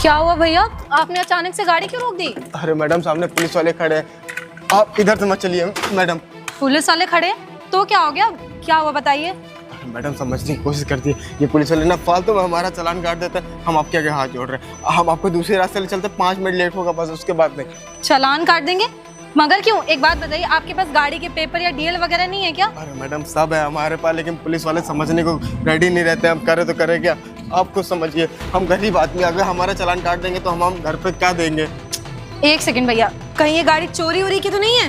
क्या हुआ भैया, आपने अचानक से गाड़ी क्यों रोक दी? अरे मैडम सामने पुलिस वाले खड़े हैं, आप इधर से मत चलिए मैडम। पुलिस वाले खड़े तो क्या हो गया, क्या हुआ बताइए। मैडम समझने की कोशिश करती है, ये पुलिस वाले ना फालतू में हमारा चालान काट देते हैं। हम आपके आगे हाथ जोड़ रहे हैं, हम आपको दूसरे रास्ते से चलते 5 मिनट लेट होगा बस, उसके बाद नहीं। चालान काट देंगे? मगर क्यों? एक बात बताइए, आपके पास गाड़ी के पेपर या डीएल वगैरह नहीं है क्या? अरे मैडम सब है हमारे पास, लेकिन पुलिस वाले समझने को रेडी नहीं रहते। हम करे तो करे क्या, आप खुद समझिए, हम गरीब आदमी, अगर हमारा चालान काट देंगे तो हम घर पे क्या देंगे। एक सेकंड भैया, कहीं ये गाड़ी चोरी वोरी की तो नहीं है?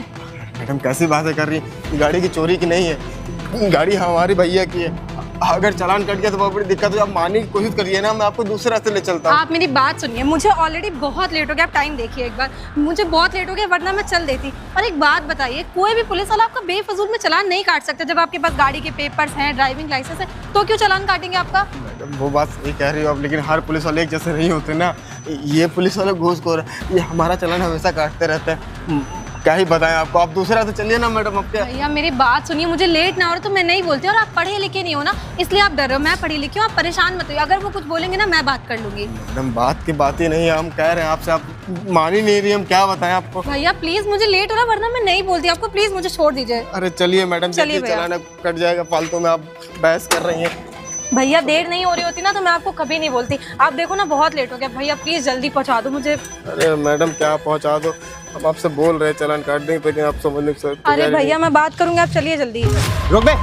मैडम कैसी बातें कर रही हैं, गाड़ी की चोरी की नहीं है, गाड़ी हमारी भैया की है। अगर चालान कट गया तो बहुत बड़ी दिक्कत है, आप मानने की कोशिश करिए ना, मैं आपको दूसरे रास्ते ले चलता हूँ। आप मेरी बात सुनिए, मुझे ऑलरेडी बहुत लेट हो गया, आप टाइम देखिए एक बार, मुझे बहुत लेट हो गया वरना मैं चल देती। और एक बात बताइए, कोई भी पुलिस वाला आपका बेफजूल में चालान नहीं काट सकता। जब आपके पास गाड़ी के पेपर्स हैं, ड्राइविंग लाइसेंस है, तो क्यों चालान काटेंगे आपका? मैडम वो बात सही कह रही हो आप, लेकिन हर पुलिस वाले एक जैसे नहीं होते ना। ये पुलिस वाले घूसखोर है, ये हमारा चालान हमेशा काटते रहते हैं। क्या ही बताएं आपको, आप दूसरे रास्ते चलिए ना मैडम। अब क्या भैया मेरी बात सुनिए, मुझे लेट ना हो रहा तो मैं नहीं बोलती, और आप पढ़े लिखे नहीं हो ना, इसलिए आप डर रहे हो। मैं पढ़ी लिखी हूँ, आप परेशान मत होइए, अगर वो कुछ बोलेंगे ना मैं बात कर लूंगी। मैडम बात की बात ही नहीं है, हम कह रहे हैं आपसे, आप मान ही नहीं रही, हम क्या बताएं आपको। भैया प्लीज मुझे लेट हो रहा वरना मैं नहीं बोलती आपको, प्लीज मुझे छोड़ दीजिए। अरे चलिए मैडम, चलिए जल्दी चलाना कट जाएगा, फालतू में आप बहस कर रही हैं। भैया देर नहीं हो रही होती ना तो मैं आपको कभी नहीं बोलती। आप देखो ना बहुत लेट हो गया, भैया प्लीज जल्दी पहुंचा दो मुझे। अरे मैडम क्या पहुंचा दो, हम आपसे बोल रहे हैं चालान काट देंगे, लेकिन आप समझ नहीं सकते। अरे भैया मैं बात करूंगी, आप चलिए जल्दी। रोक बे,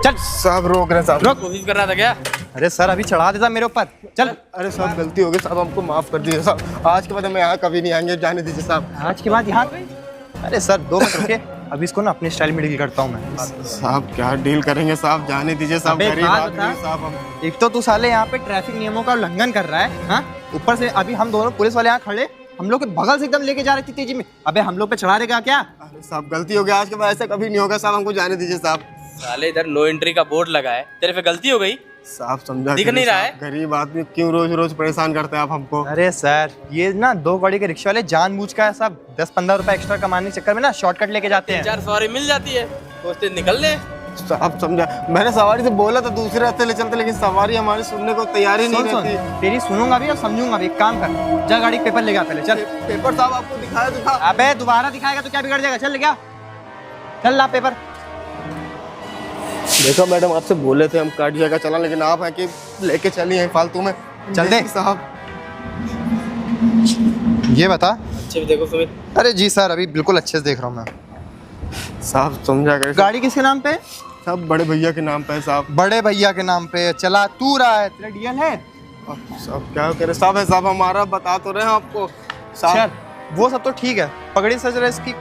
चल। साहब रोक रहे हैं साहब। रोक, कोशिश कर रहा था क्या? अरे सर अभी चढ़ा देता मेरे ऊपर, चल। अरे साहब गलती हो गई साहब, हमको माफ कर दीजिए साहब, आज के बाद हम यहाँ कभी नहीं आएंगे, जाने दीजिए साहब। आज के बाद यहाँ? अरे सर 2 मिनट रुके, अभी इसको ना अपने स्टाइल में डील करता हूँ मैं। साहब क्या डील करेंगे साहब, जाने दीजिए साहब, अबे गरीब बात आदमी बता। हैं साहब हम। एक तो तू साले यहाँ पे ट्रैफिक नियमों का उल्लंघन कर रहा है, हाँ? ऊपर से अभी हम दोनों पुलिस वाले यहाँ खड़े, हम लोग के बगल से एकदम लेके जा रहे थे तेजी में, अबे हम लोग पे चढ़ा देगा क्या? अरे साहब गलती हो गई, आज के बाद ऐसा कभी नहीं होगा साहब, हमको जाने दीजिए साहब। साले इधर नो एंट्री का बोर्ड लगा है, तेरे पे गलती हो गई। साहब समझा दिख नहीं रहा है? गरीब आदमी क्यों रोज रोज परेशान करते हैं आप हमको। अरे सर ये ना 2 गाड़ी के रिक्शा वाले जानबूझ का सब 10-15 रुपए एक्स्ट्रा कमाने के चक्कर में ना शॉर्टकट लेके जाते हैं। 4 सवारी मिल जाती है तो उससे निकल ले। साहब समझा, मैंने सवारी से बोला था दूसरे रास्ते ले चलते, लेकिन सवारी हमारी सुनने को तैयार ही नहीं सुन रहती। तेरी सुनूंगा भी और समझूंगा भी। एक काम कर, जा गाड़ी के पेपर ले आ पहले, चल। पेपर साहब आपको दिखाया। अबे दोबारा दिखाएगा तो क्या बिगड़ जाएगा, चल ले गया, चल ला पेपर। देखो मैडम आपसे बोले थे हम काट जाएगा चला, लेकिन आप है कि लेके चलिए फालतू में। चल दे साहब। ये बता। अच्छे भी देखो सुमित। अरे जी सर अभी बिल्कुल अच्छे से देख रहा हूँ मैं। साहब समझा कर, गाड़ी किसके नाम पे? साहब बड़े भैया के नाम पे है साहब। बड़े भैया के नाम पे चला तू रहा है, तेरा डीएल है? साहब क्या करे साहब, है साहब हमारा, बता तो रहे हैं आपको साहब। चल वो सब तो ठीक है, पगड़ी सज रहा है इसकी।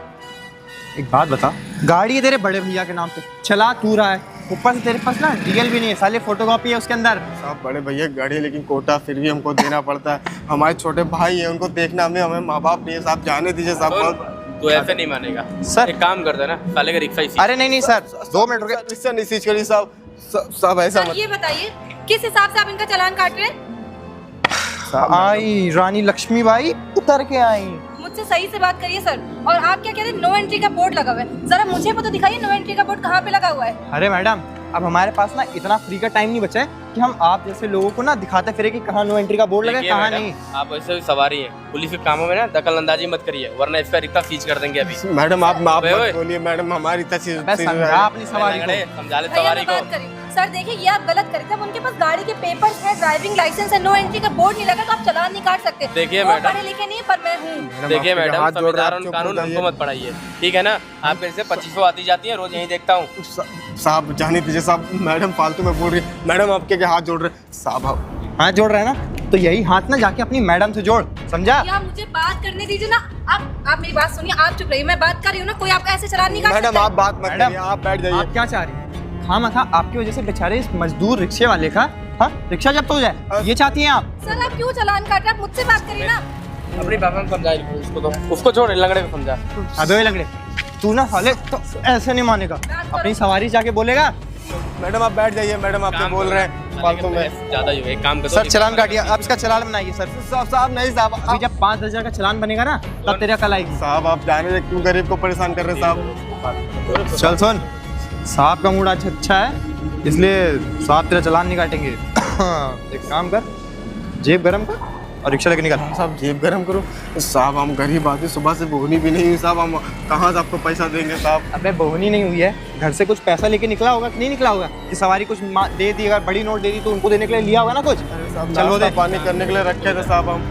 एक बात बता, गाड़ी है तेरे बड़े भैया के नाम पे, चला तू रहा है, ऊपर से तेरे पास ना डीएल भी नहीं है, साले फोटोकॉपी है उसके अंदर। साहब बड़े भैया की गाड़ी है, लेकिन कोटा फिर भी हमको देना पड़ता है, हमारे छोटे भाई हैं, उनको देखना हमें माँ बाप नहीं है साहब, जाने दीजिए साहब। तू ऐसे नहीं मानेगा सर। एक काम करते ना, साले का रिक्शा इसी। अरे नहीं सर 2 मिनट रुके। रिक्शा नहीं सीज करिए साहब, साहब ऐसा मत। ये बताइए किस हिसाब से आप इनका चालान काट रहे हैं? आई रानी लक्ष्मीबाई उतर के आई। मुझसे सही से बात करिए सर। और आप क्या कह रहे हैं, नो एंट्री का बोर्ड लगा हुआ है, जरा मुझे पता दिखाइए नो एंट्री का बोर्ड कहाँ पे लगा हुआ है? अरे मैडम अब हमारे पास ना इतना फ्री का टाइम नहीं बचा है कि हम आप जैसे लोगों को ना दिखाते फिरे कि कहाँ नो एंट्री का बोर्ड लगा है, देखिए कहाँ मैडम, नहीं। आप ऐसे भी सवारी है, पुलिस के कामों में ना दखल अंदाजी मत करिए, वरना इसका रिक्शा सीज कर देंगे अभी। मैडम आप माफ ओए, ओए। मत बोलिए मैडम, हमारी बस समझा अपनी सवारी को। समझा ले भैया सवारी मैं को। बात करी। सर देखिए ये आप गलत करें, जब उनके पास गाड़ी के पेपर्स है, ड्राइविंग लाइसेंस है, नो एंट्री का बोर्ड नहीं लगा तो आप चालान नहीं काट सकते। देखिए वो मैडम। पढ़े लिखे नहीं पर मैं हूँ। देखिए मैडम, हाथ जोड़ रहे हैं, संविधान आप चुप कानून हो हमको जाइए। मत पढ़ाइए, ठीक है ना? आपके जैसे 2500 आती जाती है, रोज यही देखता हूँ। साहब जाने दीजिए साहब, मैडम फालतू में बोल रही है, मैडम आपके क्या हाथ जोड़ रहे हैं साहब। आप हाथ जोड़ रहा है ना, तो यही हाथ ना जाके अपनी मैडम से जोड़, समझा? या मुझे बात करने दीजिए ना। आप मेरी बात सुनिए, आप चुप रहिए, मैं बात कर रही हूँ ना, कोई आपका ऐसे चालान नहीं काट मैडम सकता। आप बात मत मैडम, करिए, आप बैठ जाइए। आप क्या चाह रही है? खामखा आपकी वजह से बेचारे इस मजदूर रिक्शे वाले का रिक्शा जब्त हो जाए, ये चाहती हैं आप? सर आप क्यों चालान काट रहे हैं, आप मुझसे बात करिए ना। अपनी भाषा में समझा उसको, तो उसको छोड़, लंगड़े को समझा। अबे लंगड़े तू ना साले तो ऐसे नहीं मानेगा, अपनी सवारी जाके बोलेगा। मैडम आप बैठ जाइए, मैडम आपसे बोल रहे हैं फालतू में। ज्यादा ही एक काम करो, सर चलान काटिए, आप इसका चलान बनाइए सर। साहब नहीं साहब, अभी जब 5000 का चलान बनेगा ना तब तेरा कल आएगी। साहब आप जाने दे, क्यों गरीब को परेशान कर रहे हैं साहब। चल सुन, साहब का मूड आज अच्छा है इसलिए साहब तेरा चलान नहीं काटेंगे। एक काम कर, जेब गरम कर, और रिक्शा लेके निकल। साहब जेब गरम करो साहब, हम गरीब आदमी, सुबह से बोहनी भी नहीं हुई साहब, हम कहाँ से आपको पैसा देंगे साहब। अबे बोहनी नहीं हुई है, घर से कुछ पैसा लेके निकला होगा कि नहीं निकला होगा कि सवारी कुछ दे दी, अगर बड़ी नोट दे दी तो उनको देने के लिए लिया होगा ना कुछ। चलो दे पानी करने के लिए रखे थे साहब हम।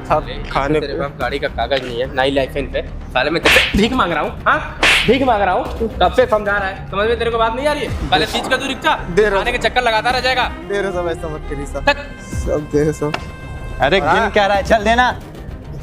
साहब खाने तेरे पास गाड़ी का कागज नहीं है, ना ही लाइसेंस है, साले मैं तेरे से भीख मांग रहा हूँ। हाँ भीख मांग रहा हूँ, कब से समझा रहा है, समझ में तेरे को बात नहीं आ रही है। पहले सीज का तू रिक्शा दे रहा आने के चक्कर लगाता रह जाएगा। दे रहे साहब, ऐसा मत करिए साहब, तक सब दे रहे साहब। अरे गिन क्या रहा है, चल देना।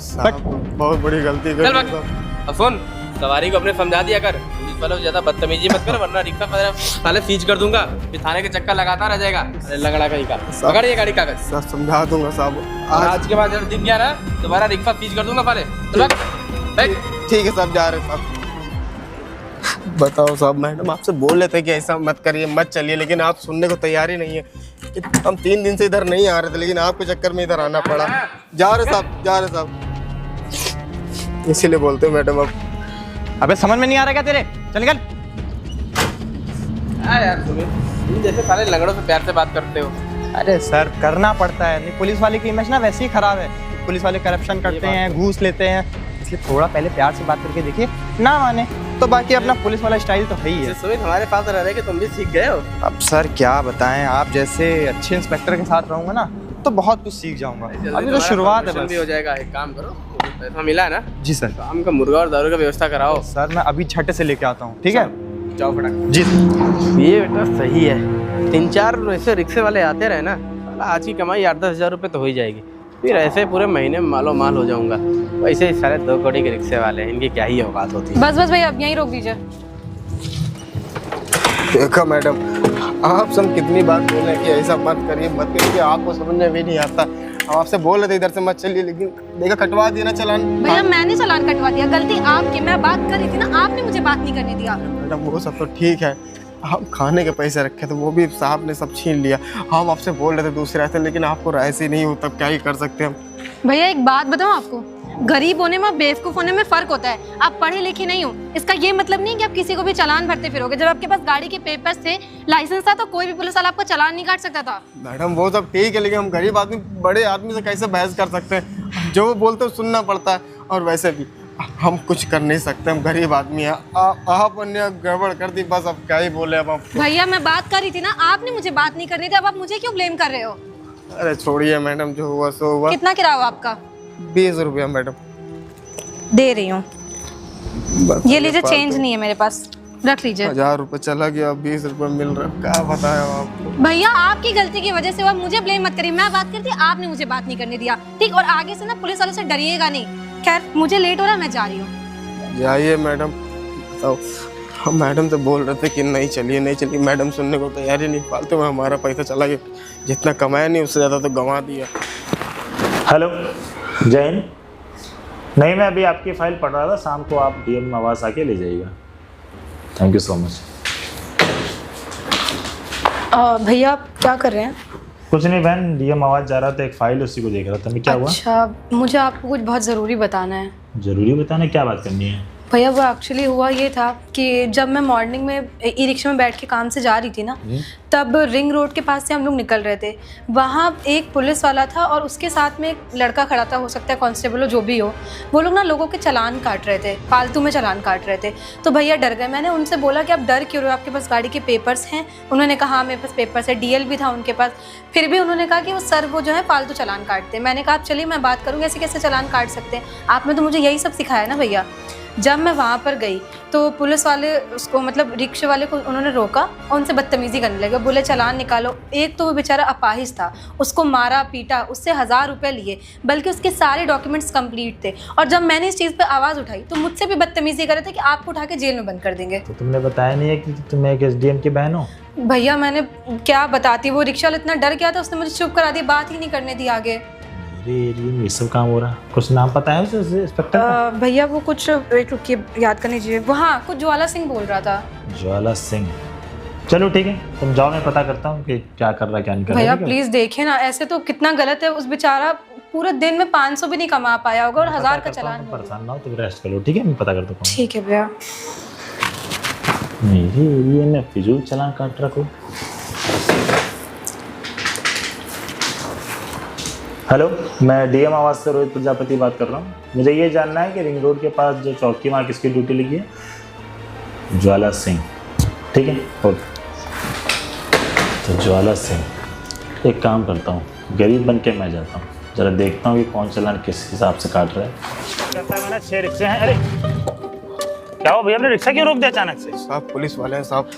साहब बहुत बड़ी गलती कर चल दी भाग। साहब। अब सुन, सवारी को अपने समझा दिया कर, पुलिस वालों से ज्यादा बदतमीजी मत कर, वरना रिक्शा पहले सीज कर दूंगा, फिर थाने के चक्कर लगाता रह जाएगा। अरे लगड़ा कहीं का, पकड़ ये गाड़ी कागज। साहब समझा दूंगा साहब, आज के बाद जब दिख गया ना दोबारा रिक्शा सीज कर दूंगा पहले। चल भाग। भाग। ठीक है साहब, जा रहे साहब। बताओ साहब, मैडम आपसे बोल रहे थे कि ऐसा मत करिए, मत चलिए, लेकिन आप सुनने को तैयार ही नहीं है। हम 3 दिन से इधर नहीं आ रहे थे, लेकिन आपके चक्कर में इधर आना पड़ा। जा रहे साहब, जा रहे साहब, इसीलिए बोलते हो मैडम अब। अबे समझ में नहीं आ रहा क्या तेरे, चल निकल। यार तुम जैसे सारे लंगड़ों से प्यार से बात करते हो। अरे सर करना पड़ता है, नहीं पुलिस वाले की इमेज ना वैसे ही खराब है, पुलिस वाले करप्शन करते हैं, घूस लेते हैं, इसलिए थोड़ा पहले प्यार से बात करके देखिए, ना माने तो बाकी अपना पुलिस वाला स्टाइल तो है ही है। सुमित हमारे पास रह रहे कि तुम भी सीख गए हो। अब सर क्या बताएं, आप जैसे अच्छे इंस्पेक्टर के साथ रहूंगा ना तो बहुत कुछ सीख जाऊंगा, अभी तो शुरुआत है भी हो बस। जाएगा। एक काम करो, पैसा मिला है ना, जी सर। शाम का मुर्गा और दारू का व्यवस्था कराओ। सर मैं अभी छठे से लेके आता हूँ, ठीक है। जाओ फटाक। जी ये बेटा सही है, 3-4 ऐसे रिक्शे वाले आते रहे ना, साला आज की कमाई 8-10 हज़ार रुपये तो हो ही जाएगी, फिर ऐसे पूरे महीने में मालो माल हो जाऊंगा। वैसे ही सारे 2 कौड़ी के रिक्शे वाले हैं, इनकी क्या ही औकात होती है। बस बस भैया अब यहीं रोक दीजिए। देखो मैडम, आपसे हम कितनी बार बोल रहे हैं कि ऐसा मत करिए, मत करिए, आपको समझ में भी नहीं आता। हम आपसे बोल रहे थे इधर से मत चलिए, लेकिन देखा कटवा दिया ना चालान। भैया मैंने चालान कटवा दिया, गलती आपकी, मैं बात कर रही थी ना, आपने मुझे बात नहीं करने दिया। मैडम वो सब तो ठीक है, हम खाने के पैसे रखे थे वो भी साहब ने सब छीन लिया। हम आपसे बोल रहे थे दूसरे रास्ते, लेकिन आपको राय से नहीं हो, तब क्या ही कर सकते हम। भैया एक बात बताऊं आपको, गरीब होने में और बेवकूफ होने में फर्क होता है। आप पढ़े लिखे नहीं हो, इसका ये मतलब नहीं कि आप किसी को भी चालान भरते फिरोगे। जब आपके पास गाड़ी के पेपर्स थे, लाइसेंस था, तो कोई भी पुलिस वाला आपको चालान नहीं काट सकता था। मैडम वो सब ठीक है, लेकिन हम गरीब आदमी बड़े आदमी से कैसे बहस कर सकते हैं, जो वो बोलते हैं सुनना पड़ता है। और वैसे भी हम कुछ कर नहीं सकते, हम गरीब आदमी हैं। आपने गड़बड़ कर दी, बस अब क्या ही बोले अब आप। भैया मैं बात कर रही थी ना, आपने मुझे बात नहीं करनी थी, अब आप मुझे क्यों ब्लेम कर रहे हो? अरे छोड़िए मैडम, जो हुआ सो हुआ। कितना किराया हुआ आपका? 20 रुपया मैडम। दे रही हूँ, बस ये लीजिए, चेंज नहीं है मेरे पास, रख लीजिए। 1000 रुपये चला गया, 20 रुपये मिल रहा है, क्या बताया आपको। भैया आपकी गलती की वजह से हुआ, मुझे ब्लेम मत करिए। मैं बात करती, आपने मुझे बात नहीं करने दिया, ठीक। और आगे से ना पुलिस वालों से डरिएगा नहीं। खैर मुझे लेट हो रहा है, मैं जा रही हूँ। जाइए मैडम। बताओ, हम मैडम से बोल रहे थे कि नहीं चलिए नहीं चलिए, मैडम सुनने को तैयार ही नहीं। फालतू में हमारा पैसा चला गया, जितना कमाया नहीं उससे ज़्यादा तो गंवा दिया। हेलो जैन, नहीं मैं अभी आपकी फ़ाइल पढ़ रहा था, शाम को आप डीएम आवास आके ले जाइएगा। Thank you so much. भैया आप क्या कर रहे हैं? कुछ नहीं बहन, डीएम आवास जा रहा था, एक फ़ाइल उसी को देख रहा था मैं। क्या हुआ? अच्छा, मुझे आपको कुछ बहुत ज़रूरी बताना है। ज़रूरी बताना, क्या बात करनी है? भैया वो एक्चुअली हुआ ये था कि जब मैं मॉर्निंग में ई रिक्शा में बैठ के काम से जा रही थी ना, तब रिंग रोड के पास से हम लोग निकल रहे थे। वहाँ एक पुलिस वाला था और उसके साथ में एक लड़का खड़ा था, हो सकता है कांस्टेबल हो, जो भी हो। वो लोग ना लोगों के चालान काट रहे थे, फालतू में चालान काट रहे थे। तो भैया डर गए। मैंने उनसे बोला कि आप डर क्यों रहे हो, आपके पास गाड़ी के पेपर्स हैं? उन्होंने कहा हाँ मेरे पास पेपर्स है, डीएल भी था उनके पास। फिर भी उन्होंने कहा कि वो सर वो जो है फालतू चालान काटते हैं। मैंने कहा चलिए मैं बात करूँगी, ऐसे कैसे चालान काट सकते हैं? आपने तो मुझे यही सब सिखाया ना भैया। जब मैं वहाँ पर गई तो पुलिस वाले उसको, मतलब रिक्शे वाले को, उन्होंने रोका और उनसे बदतमीजी करने लगे, बोले चालान निकालो। एक तो वो बेचारा अपाहिज था, उसको मारा पीटा, उससे 1000 रुपये लिए, बल्कि उसके सारे डॉक्यूमेंट्स कंप्लीट थे। और जब मैंने इस चीज़ पे आवाज़ उठाई तो मुझसे भी बदतमीजी कर रहे थे कि आपको उठा के जेल में बंद कर देंगे। तो तुमने बताया नहीं है कि तुम एक एसडीएम की बहन हो? भैया मैंने क्या बताती, वो रिक्शा वाला इतना डर गया था, उसने मुझे चुप करा दी, बात ही नहीं करने दी आगे। अरे ये सब काम हो रहा। कुछ नाम पता है उसे इंस्पेक्टर का? भैया वो कुछ, वेट रुकिए याद करने दीजिए, वो हाँ कुछ ज्वाला सिंह बोल रहा था। ज्वाला सिंह, चलो ठीक है, तुम जाओ, मैं पता करता हूँ कि क्या कर रहा क्या नहीं कर रहा। भैया प्लीज देखिए ना, ऐसे तो कितना गलत है। उस बेचारा पूरे दिन में 500 भी नहीं कमा पाया होगा और 1000 का चालान। परेशान ना हो, तुम रेस्ट कर लो, ठीक है? मैं पता करता हूँ। ठीक है भैया। मेरे एरिया में फिजूल चालान काट रहा कोई। हेलो, मैं डीएम आवास से रोहित प्रजापति बात कर रहा हूँ। मुझे ये जानना है कि रिंग रोड के पास जो चौकी वहाँ किसकी ड्यूटी लगी है? ज्वाला सिंह। ठीक है, ओके। तो ज्वाला सिंह, एक काम करता हूँ, गरीब बन के मैं जाता हूँ, ज़रा देखता हूँ कि कौन चालान किस हिसाब से काट रहा है। कहता है मैंने 6 रिक्शे हैं। अरे क्या हो भैया, आपने रिक्शा क्यों रोक दिया अचानक से? साहब पुलिस वाले हैं साहब।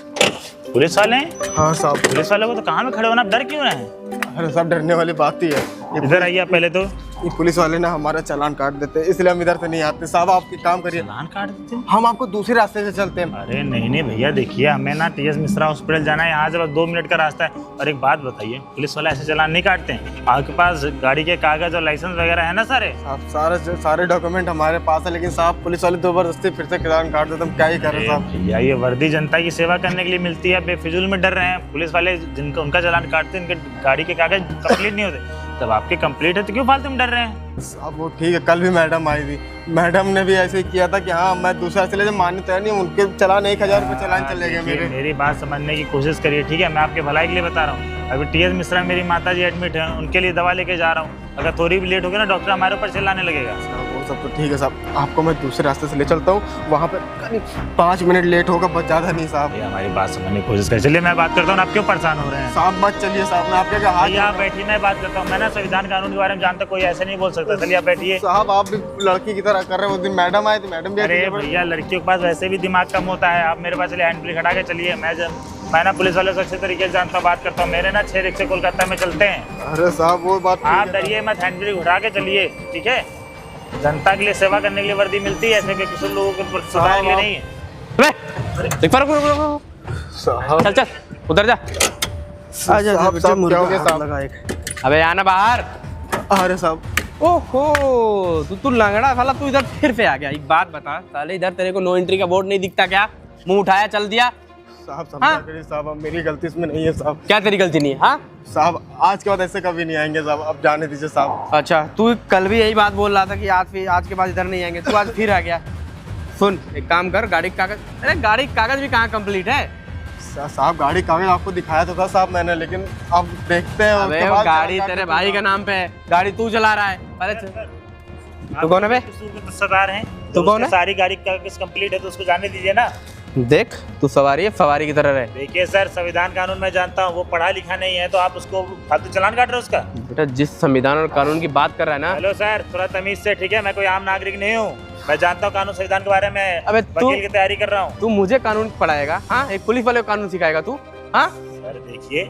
पुलिस वाले हैं? हाँ साहब। पुलिस वाले को तो कहाँ में खड़े होना, आप डर क्यों रहे हैं? अरे साहब डरने वाली बात ही है। इधर आइए आप पहले तो। ये पुलिस वाले ना हमारा चालान काट देते हैं, इसलिए हम इधर से नहीं आते। साहब आप एक काम करिए, चालान काट देते हैं? हम आपको दूसरे रास्ते से चलते हैं। अरे नहीं भैया, देखिए हमें ना टीएस मिश्रा हॉस्पिटल जाना है, यहाँ से बस 2 मिनट का रास्ता है। और एक बात बताइए, पुलिस वाले ऐसे चालान नहीं काटते हैं? आपके पास गाड़ी के कागज और लाइसेंस वगैरह है ना सारे? साहब सारे डॉक्यूमेंट हमारे पास है, लेकिन साहब पुलिस वाले जबरदस्ती फिर से चालान काट देते, हम क्या ही करें साहब। भैया ये वर्दी जनता की सेवा करने के लिए मिलती है, बेफिजूल में डर रहे हैं। पुलिस वाले जिनका उनका चालान काटते हैं, उनके गाड़ी के कागज कंप्लीट नहीं होते। तब आपके कंप्लीट है तो क्यों फालतू में डर रहे हैं? साहब वो ठीक है, कल भी मैडम आई थी, मैडम ने भी ऐसे ही किया था कि हाँ मैं दूसरा चले, जब मानने तैयार नहीं, उनके चलान 1000 रुपये चलान चले गए मेरे। मेरी बात समझने की कोशिश करिए, ठीक है? मैं आपके भलाई के लिए बता रहा हूँ। अभी टीएस मिश्रा मेरी माताजी एडमिट है, उनके लिए दवा लेके जा रहा हूँ। अगर थोड़ी भी लेट हो गया ना, डॉक्टर हमारे ऊपर चिल्लाने लगेगा। वो सब तो ठीक है साहब, आपको मैं दूसरे रास्ते से ले चलता हूँ, वहाँ पर करीब 5 मिनट लेट होगा, बहुत ज़्यादा नहीं साहब। ये हमारी बात समझने की कोशिश करिए। चलिए मैं बात करता हूँ, आप क्यों परेशान हो रहे हैं? साहब मत चलिए साहब, मैं आपके हाथ भैया आप बैठिए, मैं बात करता हूँ। मैं ना संविधान कानून के बारे में जानता, कोई ऐसे नहीं बोल सकता। चलिए आप बैठिए। साहब आप भी लड़की की तरह कर रहे हैं, उस दिन मैडम आई थी, मैडम भी अरे भैया लड़कियों के पास वैसे भी दिमाग कम होता है। आप मेरे पास चलिए, हैंड ब्रेक हटा के चलिए। मैं ना पुलिस वाले से अच्छे तरीके से जानता हूँ, बात करता हूँ। मेरे ना 6 रिक्शे कोलकाता में चलते हैं। अरे साहब वो बात आप डरिए मत, हैंड ब्रेक उठा के चलिए, ठीक है? जनता के लिए सेवा करने के लिए वर्दी मिलती है, ऐसे किसी लोगों को सुधारने के लिए नहीं है। चल चल उधर जा। साहब क्या हो गया साहब? अबे आना बाहर। अरे साहब ओहो तू लंगड़ा साला, तू इधर फिर से आ गया। एक बात बता साले, इधर तेरे को नो एंट्री का बोर्ड नहीं दिखता क्या? मुंह उठाया चल दिया। साहब समझा करिए साहब, अब मेरी गलती इसमें नहीं है साहब। क्या तेरी गलती नहीं है? हाँ साहब आज के बाद ऐसे कभी नहीं आएंगे साहब, अब जाने दीजिए साहब। अच्छा, तू कल भी यही बात बोल रहा था कि आज के बाद इधर नहीं आएंगे, तू आज फिर आ गया। सुन एक काम कर, गाड़ी का कागज, अरे गाड़ी का कागज भी कहाँ कंप्लीट है? साहब गाड़ी कागज आपको दिखाया तो था साहब मैंने, लेकिन अब देखते हैं। अबे वो गाड़ी तेरे भाई का नाम पे है, गाड़ी तू चला रहा है। अरे तू कौन है बे? सवार हैं तू कौन है? सारी गाड़ी का कंप्लीट है तो उसको जाने दीजिए ना। देख तू सवारी है, फवारी की तरह रहे। देखिए सर, संविधान कानून में जानता हूँ, वो पढ़ा लिखा नहीं है, तो आप उसको फालतू चालान काट रहे हो उसका। बेटा जिस संविधान और कानून की बात कर रहा है ना। हेलो सर, थोड़ा तमीज से, ठीक है? मैं कोई आम नागरिक नहीं हूँ, मैं जानता हूँ कानून संविधान के बारे में। अबे वकील की तैयारी कर रहा हूँ। तू मुझे कानून पढ़ाएगा? हाँ, एक पुलिस वाले को कानून सिखाएगा तू? हाँ सर देखिए,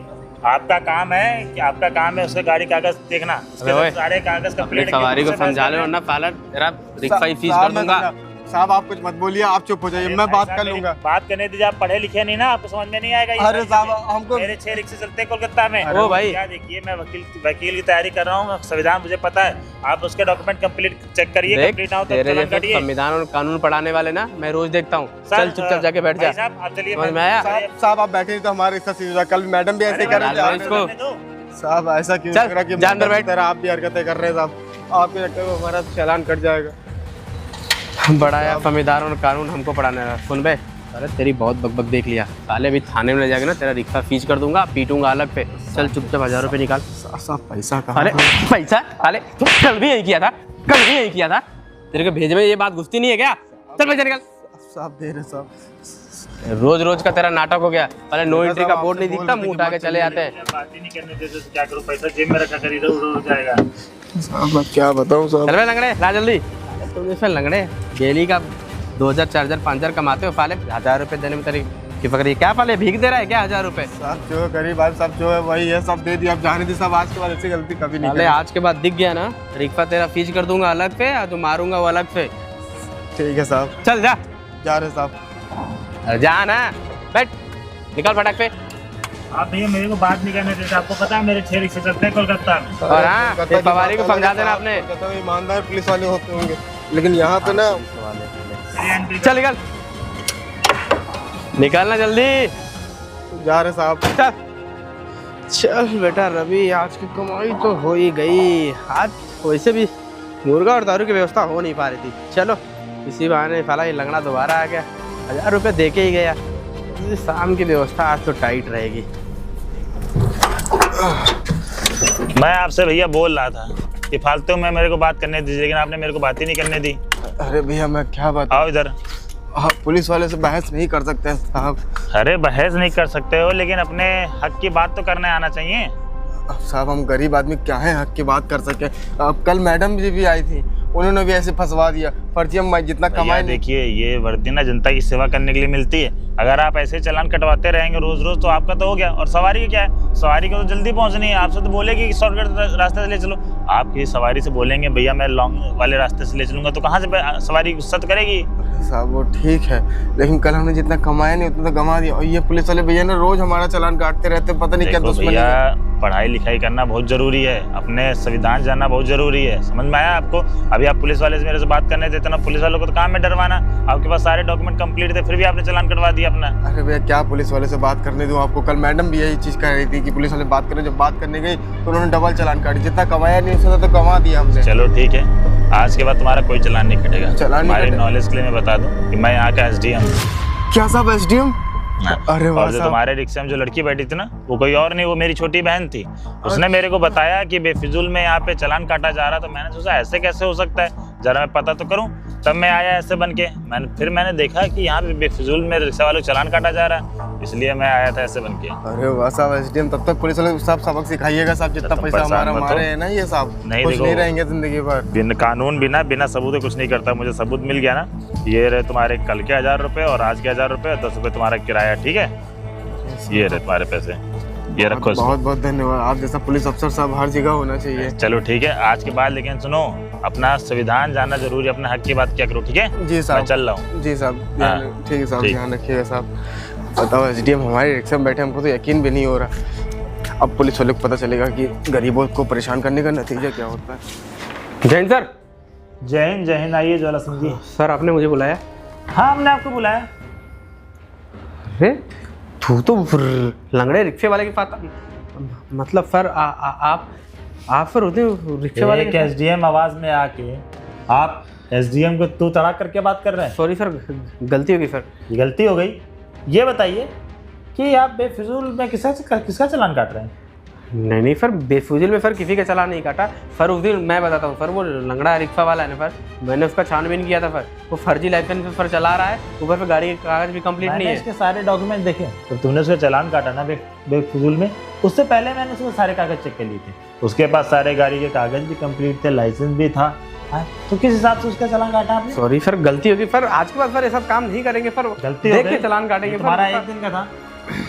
आपका काम है कि आपका काम है उसके गाड़ी कागज देखना, उसके सारे कागज कंप्लीट। सवारी को समझा ले वरना पाला तेरा रिक्शा ही फीस कर दूंगा। साहब आप कुछ मत बोलिए, आप चुप हो जाइए, मैं बात कर लूंगा। बात करने दीजिए, आप पढ़े लिखे नहीं ना, आपको समझ में नहीं आएगा। अरे साहब हमको मेरे 6 रिक्शे चलते हैं कोलकाता में। ओ भाई क्या देखिए, मैं वकील की तैयारी कर रहा हूँ, संविधान मुझे पता है। आप उसके डॉक्यूमेंट कंप्लीट चेक करिए, कंप्लीट ना हो तो तेरे चालान जैसे काटिए। संविधान और कानून पढ़ाने वाले ना मैं रोज देखता हूँ। चल चुपचाप जाके बैठ जा। साहब आप चलिए, समझ में आया? साहब आप बैठे तो हमारे रिक्शा सीधा, कल मैडम भी ऐसे कर रहे थे। साहब ऐसा क्यों चल, लग रहा कि जा अंदर बैठ। तरह आप भी हरकतें कर रहे हैं साहब, आपके चक्कर में हमारा चालान कट जाएगा। बड़ा यार संविधान और कानून हमको पढ़ाने रहा। सुन बे, अरे तेरी बहुत बकबक देख लिया, साले भी थाने में ले जाके ना तेरा रिक्शा फीस कर दूंगा, पीटूंगा अलग पे। चल चुपचाप 1000 रुपए निकाल। साहब पैसा कहाँ? अरे पैसा साले तू कल भी यही किया था, कल भी यही किया था। तेरे को भेजे में ये बात घुसती नहीं है क्या? चल पैसा निकाल। साहब दे रहे साहब, रोज रोज का तेरा नाटक हो गया। अरे नो एंट्री का बोर्ड नहीं दिखता, मुंह उठा के चले जाते हैं। बात ही नहीं करने देते तो क्या करूं? पैसा जेब में रखा कर इधर उधर हो जाएगा। साहब मैं क्या बताऊँ साहब। चल बे लंगड़े, ला जल्दी। तुम इसमें लंगड़े डेली का 2000 4000 5000 कमाते हो, पाले 1000 रुपए देने में तेरी की पकड़ी क्या? पाले भीख दे रहा है क्या 1000 रुपए? साहब जो है गरीब आदमी, सब जो है वही है, सब दे दिया। अब जाने दी साहब, आज के बाद ऐसी गलती कभी नहीं पाले आज के बाद दिख गया ना, रिक्शा तेरा फीस कर दूंगा अलग पे, और तो मारूंगा वो अलग पे। ठीक है साहब, चल जा। जा रहे साहब। जा ना, बैठ, निकल फटाक पे। आप भैया मेरे को बात नहीं करने देते, आपको पता है मेरे 6 रिक्शे चलते हैं कोलकाता में। और हाँ, इस सवारी को समझा देना आपने। ईमानदार पुलिस वाले होते होंगे, लेकिन यहाँ पे ना। चल निकल, निकलना जल्दी। जा रहे साहब। चल चल बेटा रवि, आज की कमाई तो हो ही गई। आज वैसे भी मुर्गा और दारू की व्यवस्था हो नहीं पा रही थी। चलो इसी बहाने साला ये लंगड़ा दोबारा आ गया, 1000 रुपये दे के ही गया। शाम की व्यवस्था आज तो टाइट रहेगी। मैं आपसे भैया बोल रहा था ये फालतू में मेरे को बात करने दीजिए, लेकिन आपने मेरे को बात ही नहीं करने दी। अरे भैया मैं क्या बात, आओ इधर। आप पुलिस वाले से बहस नहीं कर सकते हैं साहब। अरे बहस नहीं कर सकते हो, लेकिन अपने हक की बात तो करने आना चाहिए। अब साहब हम गरीब आदमी क्या है हक की बात कर सके। अब कल मैडम जी भी आई थी, उन्होंने भी ऐसे फंसवा दिया। फर्जी हम जितना भैया कमाए नहीं। देखिए, ये वर्दी ना जनता की सेवा करने के लिए मिलती है। अगर आप ऐसे चालान कटवाते रहेंगे रोज रोज तो आपका तो हो गया। और सवारी का क्या है, सवारी को तो जल्दी पहुंचनी है। आपसे तो बोलेगी कि शॉर्टकट रास्ते से ले चलो, आपकी सवारी से बोलेंगे भैया मैं लॉन्ग वाले रास्ते से ले चलूंगा, तो कहाँ से सवारी गुस्सा तो करेगी। अरे साहब वो ठीक है, लेकिन कल हमने जितना कमाया नहीं उतना तो गंवा दिया। और ये पुलिस वाले भैया ना रोज हमारा चालान काटते रहते, पता नहीं क्या देखो दुश्मनी भैया, है। पढ़ाई लिखाई करना बहुत जरूरी है, अपने संविधान जानना बहुत जरूरी है। समझ में आया आपको? अभी आप पुलिस वाले से मेरे से बात करने देते ना, पुलिस वालों को तो काम में डरवाना। आपके पास सारे डॉक्यूमेंट कंप्लीट थे, फिर भी आपने चालान कटवा दिया अपना। अरे भैया क्या पुलिस वाले से बात करने दूं आपको। कल मैडम भी यही चीज कह रही थी कि पुलिस वाले बात करें। जब बात करने गई तो उन्होंने डबल चालान काटी, जितना कमाया नहीं उससे तो गंवा दिया हमने। चलो ठीक है, आज के बाद तुम्हारा कोई चालान नहीं कटेगा। चालान नहीं हमारी कटेगा। नॉलेज के लिए मैं बता दूं कि मैं यहाँ का SDM हूँ। क्या साहब SDM? अरे वाह और जो साहब। तुम्हारे रिक्शे में जो लड़की बैठी थी ना, वो कोई और नहीं, वो मेरी छोटी बहन थी। उसने मेरे को बताया कि बेफिजूल में यहाँ पे चालान काटा जा रहा, तो मैंने सोचा ऐसे कैसे हो सकता है, जरा मैं पता तो करूं। तब मैं आया ऐसे बन के। मैंने देखा कि यहाँ पे बेफिजूल में रिक्शा वालों को चालान काटा जा रहा है, इसलिए मैं आया था ऐसे बन के। अरे वाह साहब SDM, तब तक पुलिस वाले साहब सबक सिखाइएगा साहब। जितना तुम पैसा परेशान हमारा मत हो। मारे है ना ये साहब, नहीं, कुछ देखो। नहीं रहेंगे जिंदगी भर। बिन कानून बिना सबूत कुछ नहीं करता। मुझे सबूत मिल गया ना, ये रहे तुम्हारे कल के 1000 रुपये और आज के 1000 रुपये, 10 रुपये तुम्हारा किराया, ठीक है? ये रहे तुम्हारे पैसे, ये रखो इसको। बहुत बहुत धन्यवाद। आप जैसा पुलिस अफसर साहब हर जगह होना चाहिए। चलो ठीक है, आज के बाद लेकिन सुनो, अपना संविधान जानना जरूरी, अपने हक की बात क्या करो, ठीक है? जी साहब। मैं चल रहा हूँ। जी साहब हाँ, ठीक है साहब, ठीक। ध्यान रखिएगा साहब। बताओ SDM हमारे रिक्शा में बैठे, हमको तो यकीन भी नहीं हो रहा। अब पुलिस वाले को पता चलेगा कि गरीबों को परेशान करने का नतीजा क्या होता है। जैन सर। जय हिंद। आइए ज्वाला सिंह जी। सर आपने मुझे बुलाया? हाँ, हमने आपको बुलाया। अरे तू तो लंगड़े रिक्शे वाले के पास, मतलब सर आप फिर उतने रिक्शे वाले एक SDM आवाज में आके आप SDM को तू तड़ाक करके बात कर रहे हैं। सॉरी सर, गलती होगी सर। ये गलती हो गई। ये बताइए कि आप बेफिजूल में किसका चालान काट रहे हैं? नहीं सर, बेफिजूल में सर किसी का चालान नहीं काटा सर। उस दिन मैं बताता हूँ सर, वो लंगड़ा रिक्शा वाला है ना सर, मैंने उसका छानबीन किया था सर। वो फर्जी लाइसेंस पे सर चला रहा है, ऊपर पे गाड़ी के कागज भी कंप्लीट नहीं है। इसके सारे डॉक्यूमेंट देखे, तो तुमने उसका चालान काटा ना बेफिजूल में, उससे पहले मैंने उसके सारे कागज चेक कर लिए थे। उसके पास सारे गाड़ी के कागज भी कंप्लीट थे, लाइसेंस भी था। तो किस हिसाब से उसका चालान काटा आपने? सॉरी सर, गलती होगी सर। आज के बाद सर ये सब काम नहीं करेंगे सर। गलती हो देख गई। के चालान काटेंगे। तुम्हारा एक दिन का था।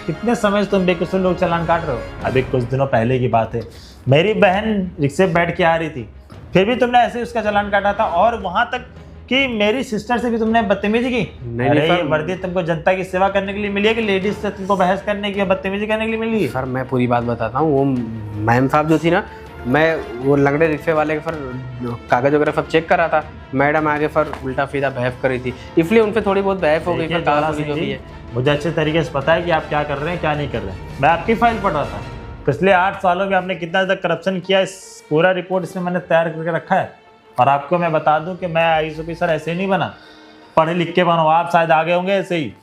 कितने समय से तुम बेकसूर लोग चालान काट रहे हो? अभी कुछ दिनों पहले की बात है, मेरी बहन रिक्शे बैठ के आ रही थी, फिर भी तुमने ऐसे उसका चालान काटा था। और वहां तक कि मेरी सिस्टर से भी तुमने बदतमीजी की। नहीं, अरे सर। ये वर्दी तुमको जनता की सेवा करने के लिए मिली है कि लेडीज से तुमको बहस करने की, बदतमीजी करने के लिए मिली है? सर मैं पूरी बात बताता हूँ। वो मैम साहब जो थी ना, मैं वो लंगड़े रिक्शे वाले के सर कागज वगैरह सब चेक कर रहा था। मैडम आगे सर उल्टा सीधा बहस करी थी, इसलिए उन पर थोड़ी बहुत बहस हो गई। देखिए सर ज्वाला कागज सिंह जो भी जी, है। मुझे अच्छे तरीके से पता है कि आप क्या कर रहे हैं क्या नहीं कर रहे हैं। मैं आपकी फाइल पढ़ रहा था, पिछले 8 सालों में आपने कितना तक करप्शन किया, इस पूरा रिपोर्ट इसमें मैंने तैयार करके रखा है। और आपको मैं बता दूं कि मैं IAS ऑफिसर ऐसे नहीं बना, पढ़े लिख के बना। आप शायद आगे होंगे ऐसे ही।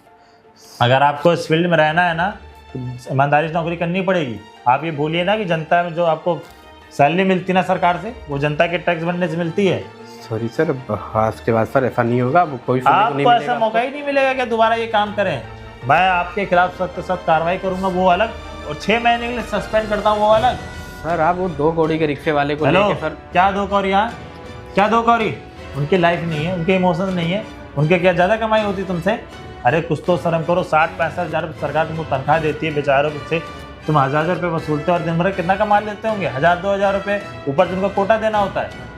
अगर आपको इस फील्ड में रहना है ना, तो ईमानदारी से नौकरी करनी पड़ेगी। आप ये भूलिए ना कि जनता में जो आपको सैलरी मिलती है ना सरकार से, वो जनता के टैक्स बनने से मिलती है। सॉरी सर, आज के बाद सर ऐसा नहीं होगा। वो कोई सुनने को नहीं आपको ऐसा मिलेगा। मौका ही नहीं मिलेगा कि दोबारा ये काम करें। मैं आपके खिलाफ सख्त सख्त कार्रवाई करूंगा, वो अलग, और 6 महीने के लिए सस्पेंड करता हूँ, वो अलग। सर आप वो 2 कौड़ी के रिक्शे वाले को हेलो, लेके सर। क्या 2 कौड़ी? यहाँ क्या 2 कौड़ी? उनकी लाइफ नहीं है, उनके इमोशंस नहीं है, उनके क्या ज़्यादा कमाई होती तुमसे? अरे कुछ तो शर्म करो। 60-65 हज़ार सरकार तुमको तनख्वाह देती है बेचारों से, तुम 1000 रुपये वसूलते हो और दिन भर कितना कमा लेते होंगे? 1000-2000 रुपये, ऊपर तुमको कोटा देना होता है।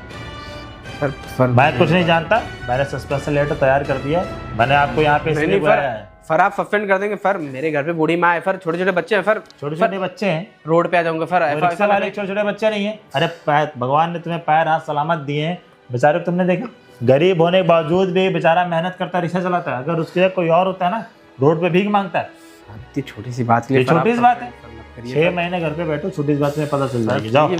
सर मैं कुछ नहीं जानता, मैंने सस्पेंशन लेटर तैयार कर दिया है। मैंने आपको यहाँ पे इसलिए बुलाया है। सर आप सस्पेंड कर देंगे सर। मेरे घर पे बूढ़ी माँ है सर, छोटे छोटे बच्चे हैं सर। छोटे छोटे बच्चे हैं, रोड पे आ जाऊंगा सर। रिक्शा वाले छोटे छोटे बच्चे नहीं है। अरे भगवान ने तुम्हें पैर हाथ सलामत दिए हैं, बेचारे को तुमने देखा, गरीब होने के बावजूद भी बेचारा मेहनत करता रिक्शा चलाता है। अगर उसके कोई और होता है ना, रोड पे भीख मांगता है। इतनी छोटी सी बात के लिए ये छोटी सी बात है। सर, 6 महीने घर पे बैठो, छोटी सी बात में पता चल जाएगी। जाओ,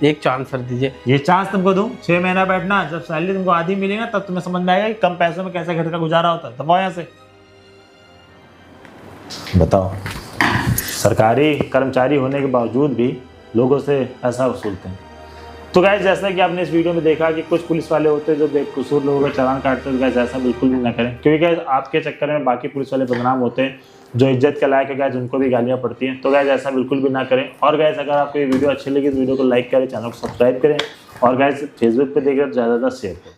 एक चांस सर दीजिए। ये चांस तुमको दूं, 6 महीना बैठना, जब सैलरी तुमको आधी मिलेगी ना, तब तुम्हें समझ में आएगा कि कम पैसों में कैसे घर का गुजारा होता है। तब यहाँ से बताओ, सरकारी कर्मचारी होने के बावजूद भी लोगों से पैसा वसूलते हैं। तो गाइस जैसा कि आपने इस वीडियो में देखा कि कुछ पुलिस वाले होते हैं जो बेकसूर लोगों का चालान काटते हैं, तो गाइस ऐसा बिल्कुल भी ना करें, क्योंकि गाइस आपके चक्कर में बाकी पुलिस वाले बदनाम होते हैं, जो इज्जत के लायक है गाइस उनको भी गालियां पड़ती हैं। तो गाइस ऐसा बिल्कुल भी ना करें। और गाइस अगर आपको ये वीडियो अच्छी लगी तो वीडियो को लाइक करें, चैनल को सब्सक्राइब करें, और गाइस फेसबुक पे देख रहे हो तो ज़्यादा शेयर करें।